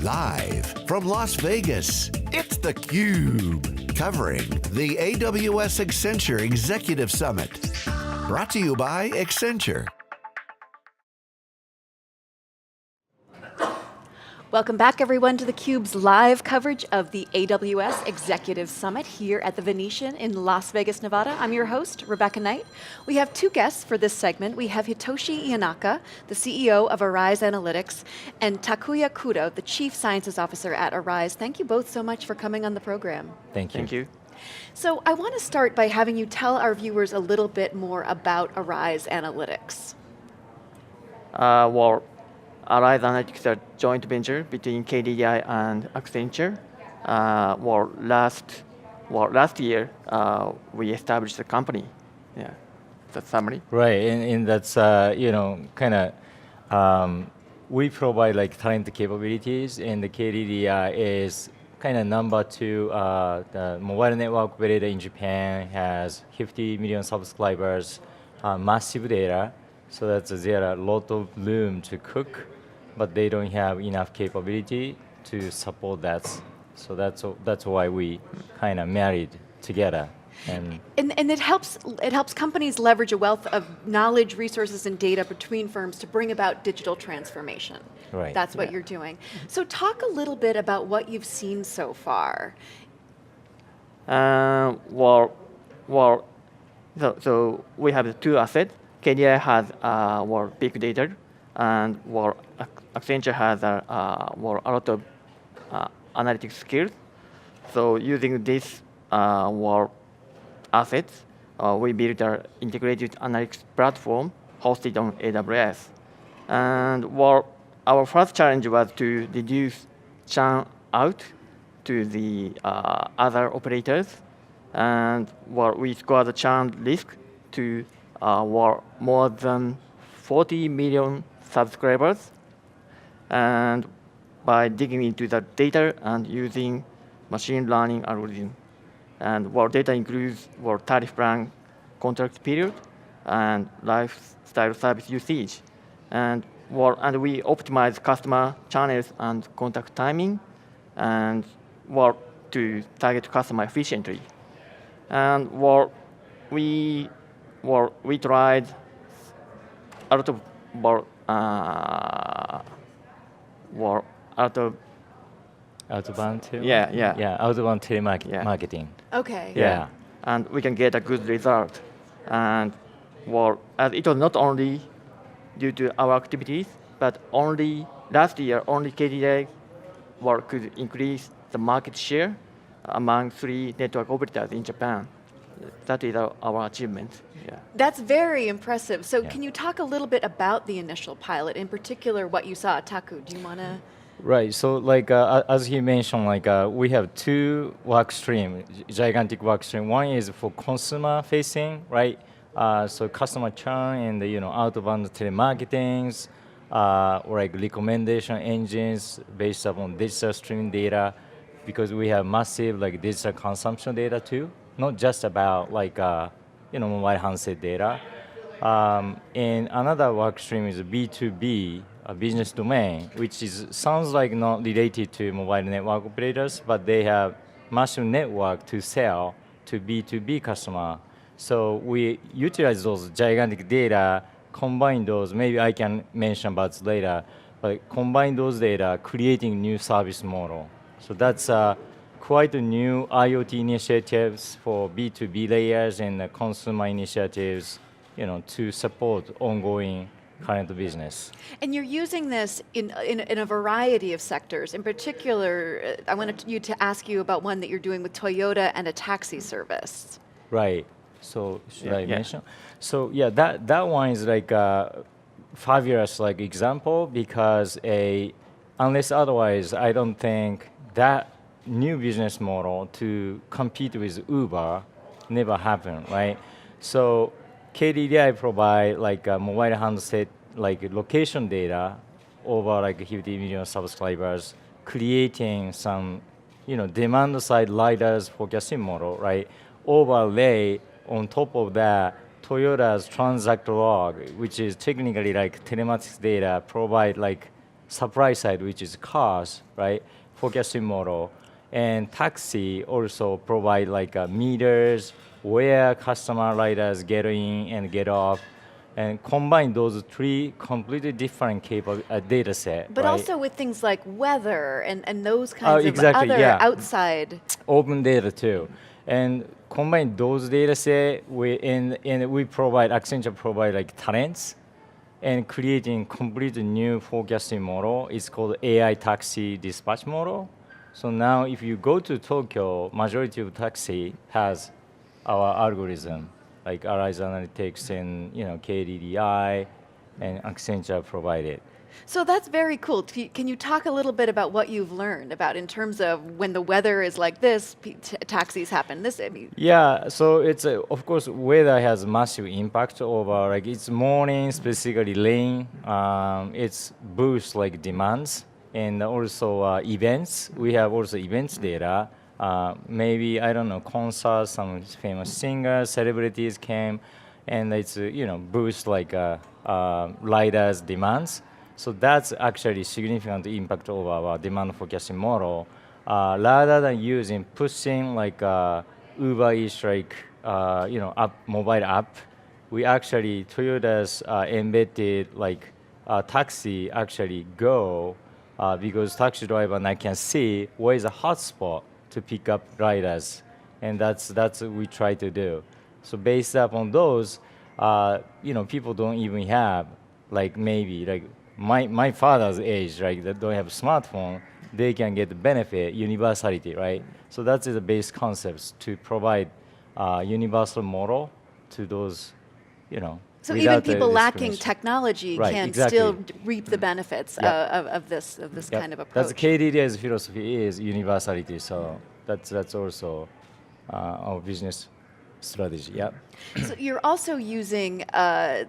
Live from Las Vegas, it's theCUBE, covering the AWS Accenture Executive Summit. Brought to you by Accenture. Welcome back, everyone, to theCUBE's live coverage of the AWS Executive Summit here at the Venetian in Las Vegas, Nevada. I'm your host, Rebecca Knight. We have two guests for this segment. We have Hitoshi Ienaka, the CEO of Arise Analytics, and Takuya Kudo, the Chief Sciences Officer at Arise. Thank you both so much for coming on the program. Thank you. Thank you. So I want to start by having you tell our viewers a little bit more about Arise Analytics. Arise Analytics is a joint venture between KDDI and Accenture. Last year, we established the company. Yeah, that's summary. Right, and that's, we provide like talent capabilities, and the KDDI is kind of number 2, the mobile network operator in Japan, has 50 million subscribers, massive data, so there are a lot of room to cook, but they don't have enough capability to support that. So that's why we kind of married together. And it helps companies leverage a wealth of knowledge, resources, and data between firms to bring about digital transformation. Right. That's what you're doing. So talk a little bit about what you've seen so far. So we have 2 assets. KDI has big data, and Accenture has a lot of analytics skills. So using this assets, we built an integrated analytics platform hosted on AWS. And our first challenge was to reduce churn out to the other operators. And we scored the churn risk to more than 40 million subscribers. And by digging into the data and using machine learning algorithm. And data includes tariff plan, contract period, and lifestyle service usage. And we optimize customer channels and contact timing, and to target customer efficiently. And we tried a lot of outbound too? Yeah, outbound telemarketing. Okay. Yeah. And we can get a good result. And as it was not only due to our activities, but last year, only KDDI could increase the market share among 3 network operators in Japan. That is our achievement. Yeah. That's very impressive. So Yeah. can you talk a little bit about the initial pilot, in particular what you saw? Taku, do you want to? Right, so as he mentioned, we have 2 work streams, gigantic work stream. One is for consumer facing, right? So customer churn and outbound telemarketings, or recommendation engines based upon digital streaming data, because we have massive digital consumption data too, not just about mobile handset data. And another work stream is B2B, a business domain, which sounds like not related to mobile network operators, but they have massive network to sell to B2B customer. So we utilize those gigantic data, combine those, maybe I can mention about it later, but combine those data, creating new service model. So that's quite a new IoT initiatives for B2B layers and consumer initiatives, to support ongoing current business. And you're using this in a variety of sectors. In particular, I wanted to ask you about one that you're doing with Toyota and a taxi service. Right. So should I mention? So yeah, that one is a fabulous example, because unless otherwise, I don't think that new business model to compete with Uber never happened, right? So KDDI provide a mobile handset location data over 50 million subscribers, creating some demand side lidars forecasting model, right? Overlay on top of that Toyota's transact log, which is technically telematics data, provide supply side, which is cars, right? Forecasting model. And taxi also provide like meters where customer riders get in and get off, and combine those three completely different data set. But right? also with things like weather and those kinds exactly, of other yeah. outside. Open data too. And combine those data set, and we provide, Accenture provide like talents, and creating completely new forecasting model. It's called AI taxi dispatch model. So now if you go to Tokyo, majority of taxi has our algorithm, like Arise Analytics and KDDI and Accenture provided. So that's very cool. Can you talk a little bit about what you've learned about in terms of when the weather is like this, taxis happen this? I mean, Yeah, so it's of course weather has massive impact over like it's morning, specifically rain. It's boosts like demands and also events. We have also events data. Maybe I don't know concerts, some famous singers, celebrities came, and it's boost like riders demands. So that's actually significant impact of our demand forecasting model. Rather than pushing like Uber Eats like mobile app, we actually Toyota's embedded like taxi actually go because taxi driver now can see where is a hotspot to pick up riders, and that's what we try to do. So based upon those, people don't even have like maybe like my father's age, right, that don't have a smartphone, they can get the benefit, universality, right? So that's the base concepts to provide universal model to those, so even without the people lacking discrimination. technology Right, can exactly. still reap the benefits Yep. of this Yep. kind of approach. That's KDDI's philosophy is universality. So that's also our business strategy. Yeah. So you're also using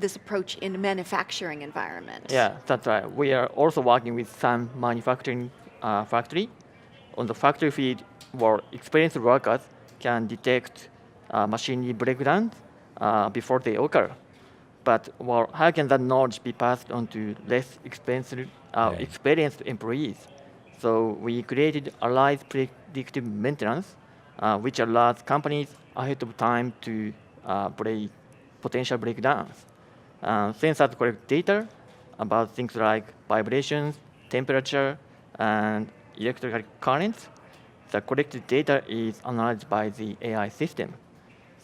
this approach in a manufacturing environment. Yeah, that's right. We are also working with some manufacturing factory. On the factory field, where experienced workers can detect machinery breakdowns before they occur. But how can that knowledge be passed on to less experienced employees? So we created Arise Predictive Maintenance, which allows companies ahead of time to break potential breakdowns. Sensors collect data about things like vibrations, temperature, and electrical currents. The collected data is analyzed by the AI system.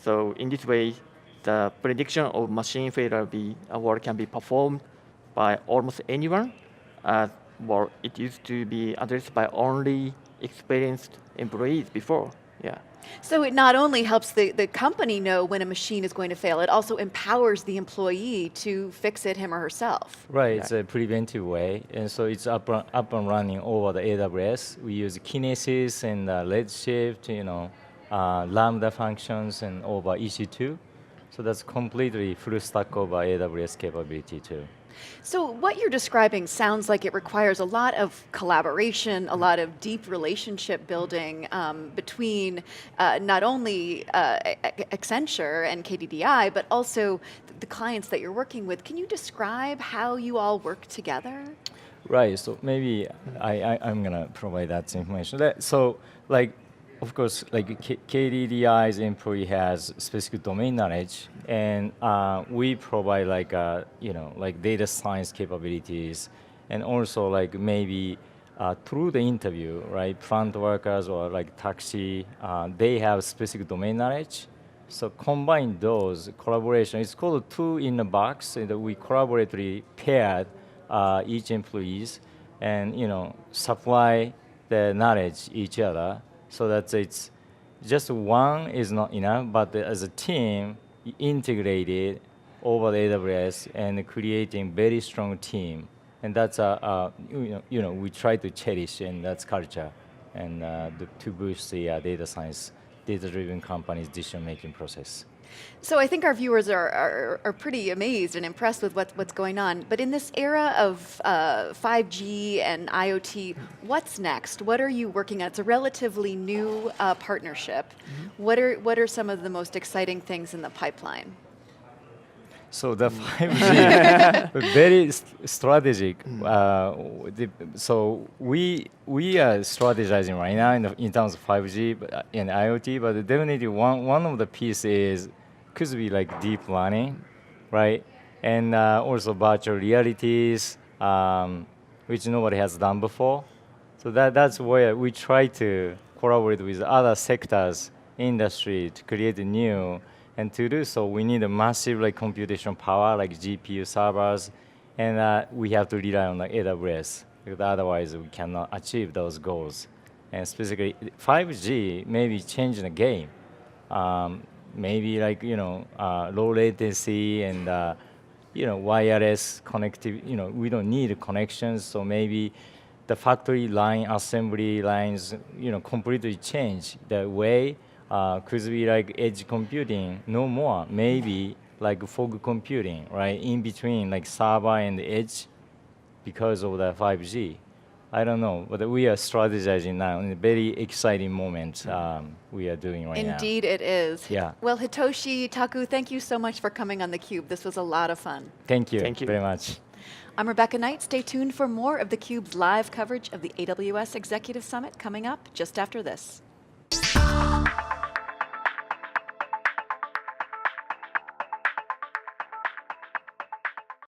So in this way, the prediction of machine failure can be performed by almost anyone, it used to be addressed by only experienced employees before. Yeah. So it not only helps the company know when a machine is going to fail, it also empowers the employee to fix it him or herself. Right, it's a preventive way, and so it's up and running over the AWS. We use Kinesis and Redshift, Lambda functions, and over EC2. So that's completely full stack over AWS capability too. So what you're describing sounds like it requires a lot of collaboration, a lot of deep relationship building between not only Accenture and KDDI, but also the clients that you're working with. Can you describe how you all work together? Right, so maybe I'm gonna provide that information. So like, of course, like KDDI's employee has specific domain knowledge, and we provide like like data science capabilities, and also like maybe through the interview, right? Plant workers or like taxi, they have specific domain knowledge. So combine those collaboration. It's called two in a box, and we collaboratively paired each employees, and supply the knowledge each other. So that it's just one is not enough, but as a team, integrated over the AWS and creating very strong team, and that's we try to cherish, and that's culture, and to boost the data science, data-driven companies' decision-making process. So I think our viewers are pretty amazed and impressed with what's going on. But in this era of 5G and IoT, what's next? What are you working on? It's a relatively new partnership. Mm-hmm. What are some of the most exciting things in the pipeline? So the 5G, very strategic. So we are strategizing right now in terms of 5G and IoT, but definitely one of the pieces could be like deep learning, right? And also virtual realities, which nobody has done before. So that's where we try to collaborate with other sectors, industry to create new. And to do so, we need a massive like computation power, like GPU servers, and we have to rely on like AWS, because otherwise we cannot achieve those goals. And specifically, 5G maybe changing the game. Maybe like low latency and wireless connectivity. We don't need connections, so maybe the factory line assembly lines completely change the way. Could be like edge computing, no more. Maybe like fog computing, right? In between like server and edge because of the 5G. I don't know, but we are strategizing now in a very exciting moment we are doing right now. Indeed it is. Yeah. Well, Hitoshi, Taku, thank you so much for coming on theCUBE. This was a lot of fun. Thank you, Thank you. very much. I'm Rebecca Knight. Stay tuned for more of theCUBE's live coverage of the AWS Executive Summit coming up just after this.